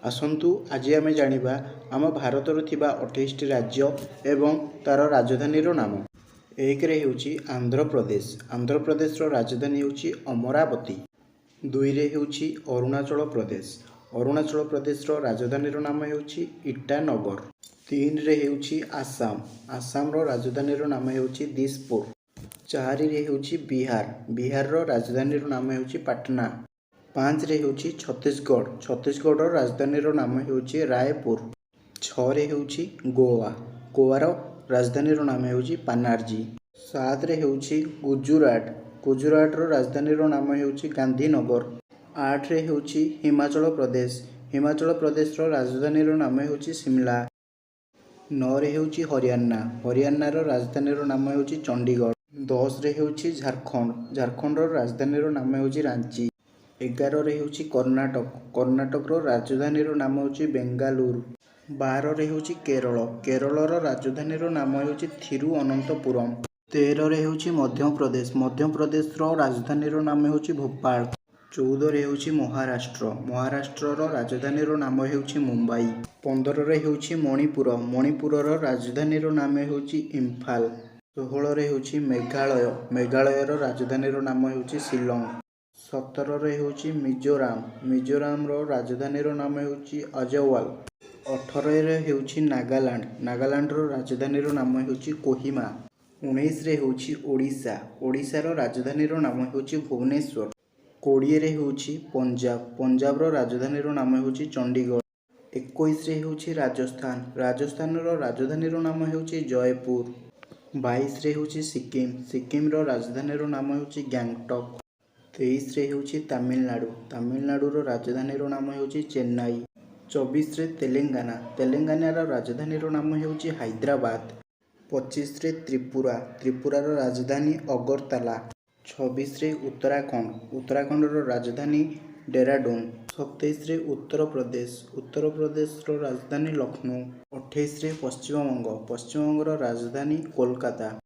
आसतु आज आम जाना आम भारत 28 राज्य एवं तार राजधानी नाम। एक रे होची आंध्र प्रदेश। आंध्र प्रदेश राजधानी होची अमरावती। दुई रे होची अरुणाचल प्रदेश। अरुणाचल प्रदेश राजधानी नाम होची ईटानगर। तीन रे होची आसाम। आसाम राजधानी नाम होची दिसपुर। चार रे होची बिहार। बिहार राजधानी नाम होची पटना। पाँच रे होची छत्तीसगढ़। छत्तीसगढ़ राजधानी नाम होची रायपुर। छे होची गोवा। गोवार राजधानी नाम होची पनाजी। सात रे होची गुजरात। गुजरात राजधानी नाम होची गांधीनगर। आठ रे होची हिमाचल प्रदेश। हिमाचल प्रदेश राजधानी नाम होची शिमला। नौ रे होची हरियाणा। हरियाणार राजधानी नाम होची चंडीगढ़। 10 रे होची झारखंड। झारखंड राजधानी नाम होची रांची। 11 रे होची कर्णाटक। कर्णाटक राजधानी नाम होची बेंगालुरु। 12 रे होची केरल। केरल राजधानी नाम होची थिरुअनंतपुरम। 13 रे होची मध्य प्रदेश। मध्य प्रदेश राजधानी नाम होची भोपाल। 14 रे होची महाराष्ट्र। महाराष्ट्र राजधानी नाम होची मुंबई। 15 रे होची मणिपुर। मणिपुर राजधानी नाम होची इम्फाल। 16 रे होची मेघालय। मेघालय राजधानी नाम होची शिलंग। 17 रे होची मिजोराम। मिजोराम राजधानी नाम होची अजवाल। 18 रे होची नागालैंड। नागालैंड राजधानी नाम होची कोहिमा। 19 रे होची ओडिशा। ओडिशार राजधानी नाम होची भुवनेश्वर। 20 रे होची पंजाब। पंजाब राजधानी नाम होची चंडीगढ़। 21 रे होची राजस्थान। राजस्थान राजधानी नाम होची जयपुर। 22 रे होची सिक्किम। सिक्किम राजधानी नाम होची गैंगटॉक। 23 रे होची तमिलनाडु। तमिलनाडुर राजधानी नाम होची चेन्नई। 24 रे तेलंगाना। तेलंगानार राजधानी नाम होची हैदराबाद। 25 रे त्रिपुरा। त्रिपुरार राजधानी अगरतला। 26 रे उत्तराखंड। उत्तराखंडर राजधानी डेराडून। 27 रे उत्तर प्रदेश। उत्तर प्रदेश राजधानी लखनऊ। 28 रे पश्चिमबंग। पश्चिमबंगर राजधानी कोलकाता।